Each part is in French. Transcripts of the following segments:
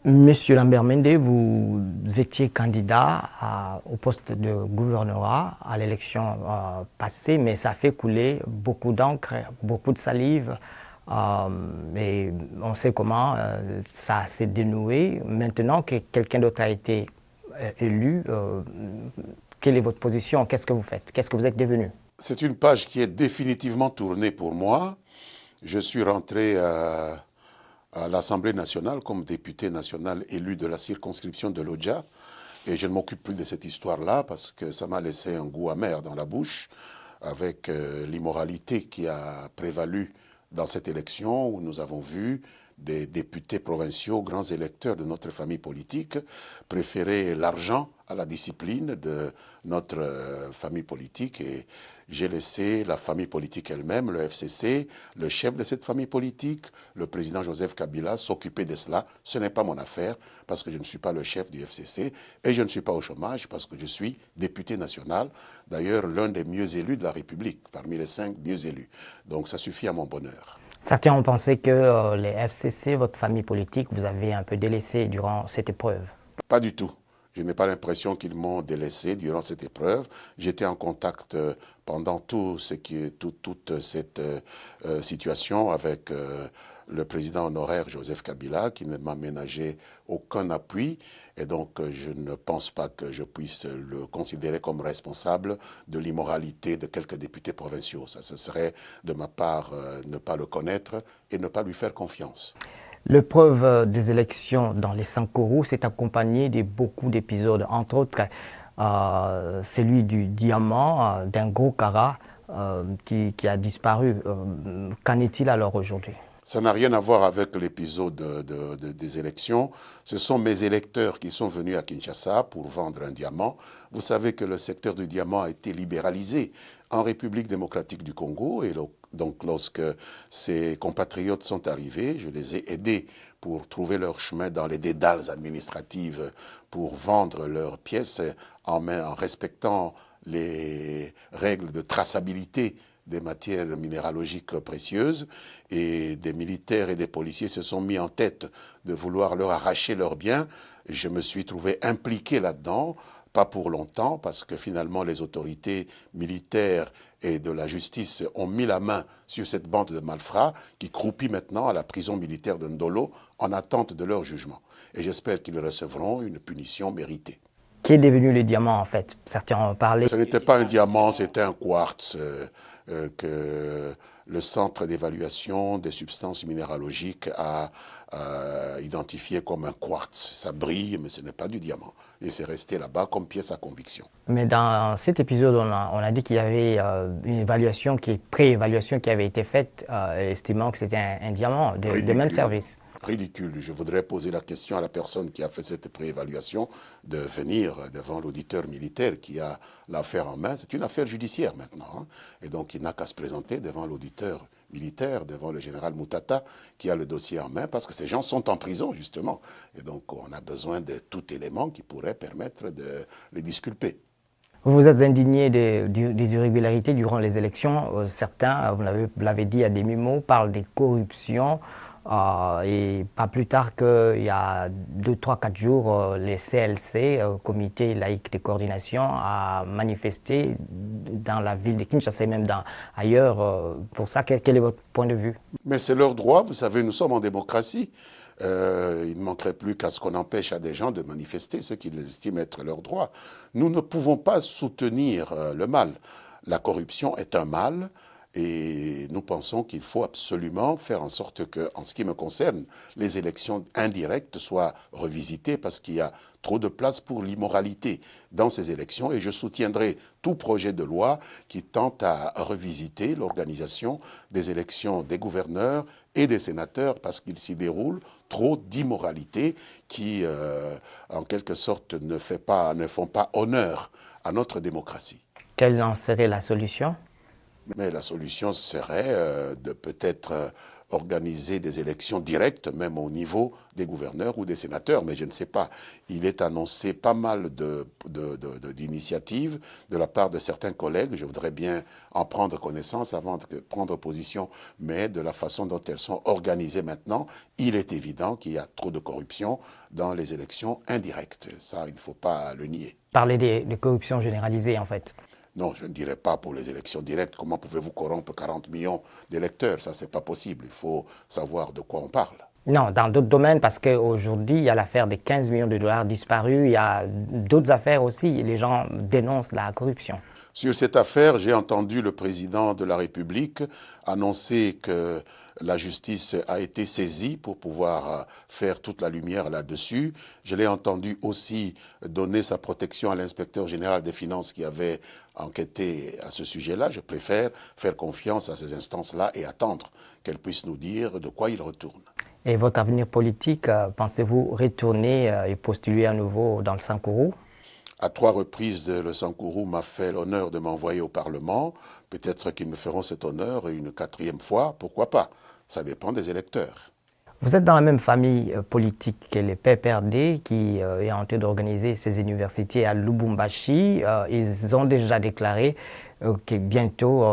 Monsieur Lambert Mende, vous étiez candidat au poste de gouvernorat à l'élection passée, mais ça a fait couler beaucoup d'encre, beaucoup de salive. Et on sait comment ça s'est dénoué. Maintenant que quelqu'un d'autre a été élu, quelle est votre position? Qu'est-ce que vous faites? Qu'est-ce que vous êtes devenu? C'est une page qui est définitivement tournée pour moi. Je suis rentré à l'Assemblée nationale comme député national élu de la circonscription de l'Odja. Et je ne m'occupe plus de cette histoire-là parce que ça m'a laissé un goût amer dans la bouche avec l'immoralité qui a prévalu dans cette élection où nous avons vu des députés provinciaux, grands électeurs de notre famille politique, préférer l'argent à la discipline de notre famille politique. Et j'ai laissé la famille politique elle-même, le FCC, le chef de cette famille politique, le président Joseph Kabila, s'occuper de cela. Ce n'est pas mon affaire parce que je ne suis pas le chef du FCC et je ne suis pas au chômage parce que je suis député national, d'ailleurs l'un des mieux élus de la République, parmi les 5 mieux élus. Donc ça suffit à mon bonheur. Certains ont pensé que les FCC, votre famille politique, vous avez un peu délaissé durant cette épreuve. Pas du tout. Je n'ai pas l'impression qu'ils m'ont délaissé durant cette épreuve. J'étais en contact pendant toute cette situation avec le président honoraire Joseph Kabila, qui ne m'a ménagé aucun appui. Et donc, je ne pense pas que je puisse le considérer comme responsable de l'immoralité de quelques députés provinciaux. Ça, ce serait de ma part ne pas le connaître et ne pas lui faire confiance. L'épreuve des élections dans les Sankourou s'est accompagnée de beaucoup d'épisodes, entre autres celui du diamant, d'un gros carat qui a disparu. Qu'en est-il alors aujourd'hui? Ça n'a rien à voir avec l'épisode des élections. Ce sont mes électeurs qui sont venus à Kinshasa pour vendre un diamant. Vous savez que le secteur du diamant a été libéralisé en République démocratique du Congo. Et donc, lorsque ces compatriotes sont arrivés, je les ai aidés pour trouver leur chemin dans les dédales administratives pour vendre leurs pièces en respectant les règles de traçabilité des matières minéralogiques précieuses, et des militaires et des policiers se sont mis en tête de vouloir leur arracher leurs biens. Je me suis trouvé impliqué là-dedans, pas pour longtemps, parce que finalement les autorités militaires et de la justice ont mis la main sur cette bande de malfrats qui croupit maintenant à la prison militaire de Ndolo en attente de leur jugement. Et j'espère qu'ils recevront une punition méritée. Qui est devenu le diamant en fait? Certains ont parlé. Ce n'était pas un diamant, c'était un quartz que le Centre d'évaluation des substances minéralogiques a identifié comme un quartz. Ça brille, mais ce n'est pas du diamant. Et c'est resté là-bas comme pièce à conviction. Mais dans cet épisode, on a dit qu'il y avait une évaluation, pré-évaluation qui avait été faite, estimant que c'était un diamant de même service. Ridicule. Je voudrais poser la question à la personne qui a fait cette préévaluation de venir devant l'auditeur militaire qui a l'affaire en main. C'est une affaire judiciaire maintenant. Hein. Et donc, il n'a qu'à se présenter devant l'auditeur militaire, devant le général Moutata qui a le dossier en main, parce que ces gens sont en prison, justement. Et donc, on a besoin de tout élément qui pourrait permettre de les disculper. Vous vous êtes indigné des irrégularités durant les élections. Certains, vous l'avez dit à demi-mot, parlent des corruptions. Et pas plus tard qu'il y a 2, 3, 4 jours, les CLC, Comité laïque de coordination, a manifesté dans la ville de Kinshasa et même ailleurs. Pour ça, quel est votre point de vue? Mais c'est leur droit, vous savez, nous sommes en démocratie. Il ne manquerait plus qu'à ce qu'on empêche à des gens de manifester ce qu'ils estiment être leur droit. Nous ne pouvons pas soutenir le mal. La corruption est un mal. Et nous pensons qu'il faut absolument faire en sorte que, en ce qui me concerne, les élections indirectes soient revisitées parce qu'il y a trop de place pour l'immoralité dans ces élections. Et je soutiendrai tout projet de loi qui tente à revisiter l'organisation des élections des gouverneurs et des sénateurs parce qu'il s'y déroule trop d'immoralité qui, en quelque sorte, ne font pas honneur à notre démocratie. Quelle en serait la solution? Mais la solution serait de peut-être organiser des élections directes, même au niveau des gouverneurs ou des sénateurs, mais je ne sais pas. Il est annoncé pas mal d'initiatives de la part de certains collègues. Je voudrais bien en prendre connaissance avant de prendre position, mais de la façon dont elles sont organisées maintenant, il est évident qu'il y a trop de corruption dans les élections indirectes. Ça, il ne faut pas le nier. Parler de corruption généralisée, en fait. Non, je ne dirais pas pour les élections directes. Comment pouvez-vous corrompre 40 millions d'électeurs? Ça, c'est pas possible. Il faut savoir de quoi on parle. Non, dans d'autres domaines, parce qu'aujourd'hui, il y a l'affaire des 15 millions de dollars disparus, il y a d'autres affaires aussi, les gens dénoncent la corruption. Sur cette affaire, j'ai entendu le président de la République annoncer que la justice a été saisie pour pouvoir faire toute la lumière là-dessus. Je l'ai entendu aussi donner sa protection à l'inspecteur général des finances qui avait enquêté à ce sujet-là. Je préfère faire confiance à ces instances-là et attendre qu'elles puissent nous dire de quoi ils retournent. Et votre avenir politique, pensez-vous retourner et postuler à nouveau dans le Sankourou? À 3 reprises, le Sankourou m'a fait l'honneur de m'envoyer au Parlement. Peut-être qu'ils me feront cet honneur une 4e fois, pourquoi pas? Ça dépend des électeurs. Vous êtes dans la même famille politique que les PPRD qui est en train d'organiser ces universités à Lubumbashi. Ils ont déjà déclaré que bientôt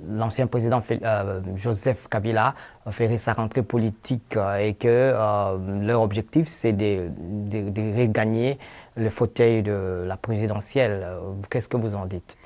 l'ancien président Joseph Kabila ferait sa rentrée politique et que leur objectif c'est de regagner le fauteuil de la présidentielle. Qu'est-ce que vous en dites?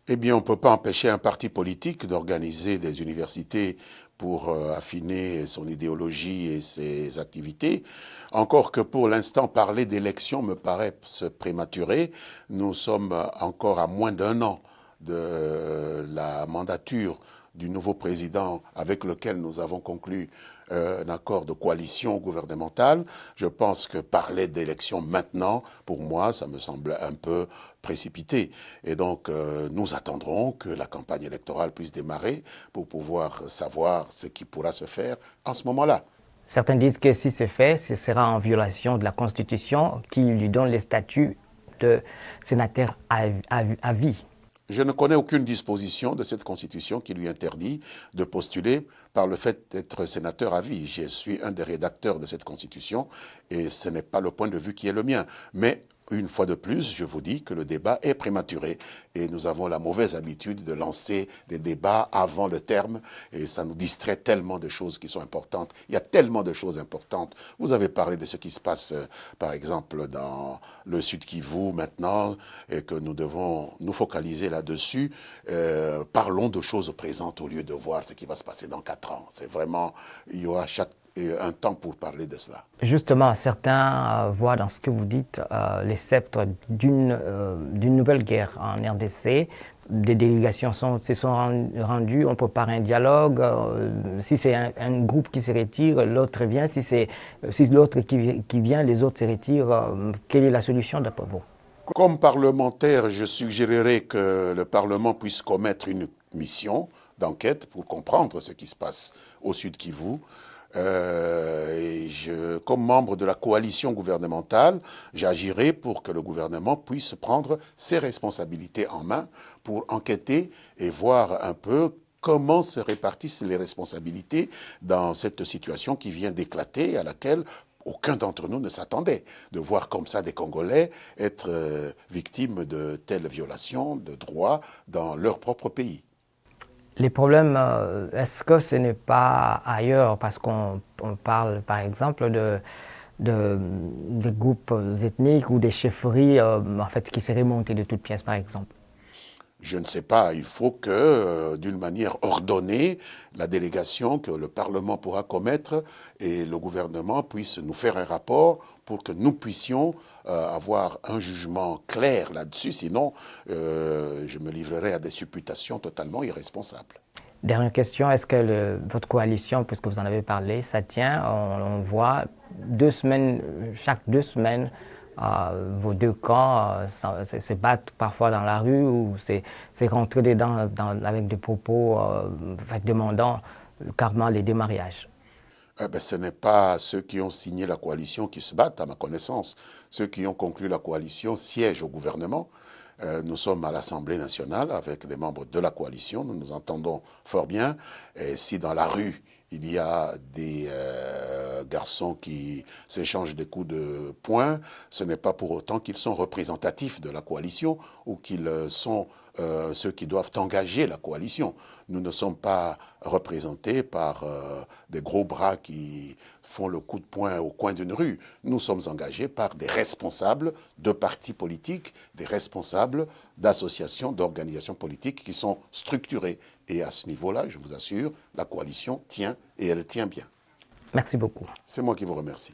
Eh bien, on ne peut pas empêcher un parti politique d'organiser des universités pour affiner son idéologie et ses activités. Encore que pour l'instant, parler d'élection me paraît prématuré. Nous sommes encore à moins d'1 an de la mandature du nouveau président avec lequel nous avons conclu un accord de coalition gouvernementale. Je pense que parler d'élection maintenant, pour moi, ça me semble un peu précipité. Et donc, nous attendrons que la campagne électorale puisse démarrer pour pouvoir savoir ce qui pourra se faire en ce moment-là. Certains disent que si c'est fait, ce sera en violation de la Constitution qui lui donne le statut de sénateur à vie. Je ne connais aucune disposition de cette Constitution qui lui interdit de postuler par le fait d'être sénateur à vie. Je suis un des rédacteurs de cette Constitution et ce n'est pas le point de vue qui est le mien. Mais une fois de plus, je vous dis que le débat est prématuré et nous avons la mauvaise habitude de lancer des débats avant le terme et ça nous distrait tellement de choses qui sont importantes. Il y a tellement de choses importantes. Vous avez parlé de ce qui se passe, par exemple, dans le Sud Kivu maintenant et que nous devons nous focaliser là-dessus. Parlons de choses présentes au lieu de voir ce qui va se passer dans 4 ans. C'est vraiment, il y aura un temps pour parler de cela. Justement, certains voient dans ce que vous dites les sceptres d'une nouvelle guerre en RDC. Des délégations se sont rendues, on prépare un dialogue. Si c'est un groupe qui se retire, l'autre vient. Si l'autre qui vient, les autres se retirent. Quelle est la solution d'après vous? Comme parlementaire, je suggérerais que le Parlement puisse commettre une mission d'enquête pour comprendre ce qui se passe au Sud Kivu. Comme membre de la coalition gouvernementale, j'agirai pour que le gouvernement puisse prendre ses responsabilités en main pour enquêter et voir un peu comment se répartissent les responsabilités dans cette situation qui vient d'éclater, à laquelle aucun d'entre nous ne s'attendait. De voir comme ça des Congolais être victimes de telles violations de droits dans leur propre pays. Les problèmes, est-ce que ce n'est pas ailleurs? Parce qu'on parle, par exemple, de groupes ethniques ou des chefferies en fait, qui seraient montées de toutes pièces, par exemple. Je ne sais pas, il faut que, d'une manière ordonnée, la délégation que le Parlement pourra commettre et le gouvernement puisse nous faire un rapport pour que nous puissions avoir un jugement clair là-dessus. Sinon, je me livrerai à des supputations totalement irresponsables. Dernière question, est-ce que votre coalition, puisque vous en avez parlé, ça tient? On voit 2 semaines, chaque 2 semaines, vos deux camps se battent parfois dans la rue ou c'est rentrer dedans avec des propos demandant carrément les démariages. Ce n'est pas ceux qui ont signé la coalition qui se battent, à ma connaissance. Ceux qui ont conclu la coalition siègent au gouvernement Nous sommes à l'Assemblée nationale avec des membres de la coalition, nous nous entendons fort bien. Et si dans la rue, il y a des garçons qui s'échangent des coups de poing, ce n'est pas pour autant qu'ils sont représentatifs de la coalition ou qu'ils sont ceux qui doivent engager la coalition. Nous ne sommes pas représentés par des gros bras qui font le coup de poing au coin d'une rue. Nous sommes engagés par des responsables de partis politiques, des responsables d'associations, d'organisations politiques qui sont structurées. Et à ce niveau-là, je vous assure, la coalition tient et elle tient bien. Merci beaucoup. C'est moi qui vous remercie.